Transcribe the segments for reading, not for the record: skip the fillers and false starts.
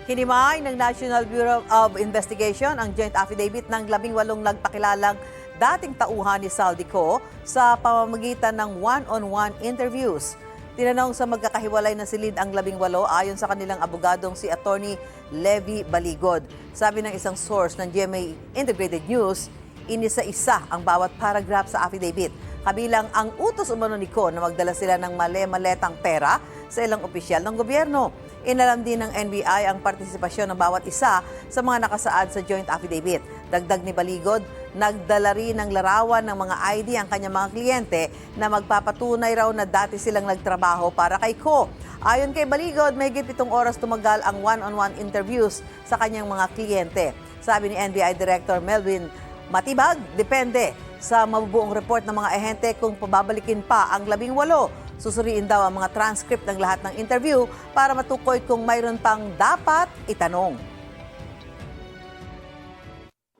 Hinimay ng National Bureau of Investigation ang joint affidavit ng 18 nagpakilalang dating tauhan ni Saldico sa pamamagitan ng one-on-one interviews. Tinanong sa magkakahiwalay na silid ang 18 ayon sa kanilang abogadong si Attorney Levy Baligod. Sabi ng isang source ng GMA Integrated News, inisa-isa ang bawat paragraph sa affidavit. Kabilang ang utos umano ni Ko na magdala sila ng male-maletang pera sa ilang opisyal ng gobyerno. Inalam din ng NBI ang partisipasyon ng bawat isa sa mga nakasaad sa joint affidavit. Dagdag ni Baligod, nagdala rin ng larawan ng mga ID ang kanyang mga kliyente na magpapatunay raw na dati silang nagtrabaho para kay Ko. Ayon kay Baligod, mahigit 7 oras tumagal ang one-on-one interviews sa kanyang mga kliyente. Sabi ni NBI Director Melvin Matibag, depende sa mabubuong report ng mga ehente kung pababalikin pa ang 18. Susuriin daw ang mga transcript ng lahat ng interview para matukoy kung mayroon pang dapat itanong.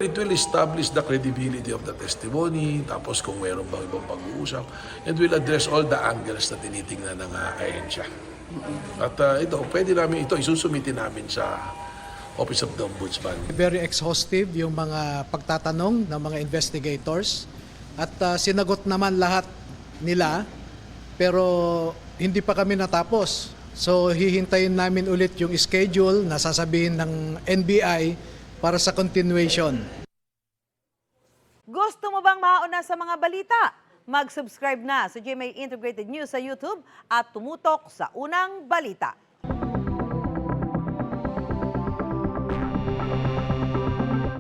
It will establish the credibility of the testimony, tapos kung mayroon bang ibang pag-uusap, and will address all the angles na tinitingnan ng ahensya. At pwede namin ito, isusumitin namin sa Office of the Ombudsman. Very exhaustive yung mga pagtatanong ng mga investigators at sinagot naman lahat nila. Pero hindi pa kami natapos. So hihintayin namin ulit yung schedule na sasabihin ng NBI para sa continuation. Gusto mo bang mauna sa mga balita? Mag-subscribe na sa GMA Integrated News sa YouTube at tumutok sa unang balita.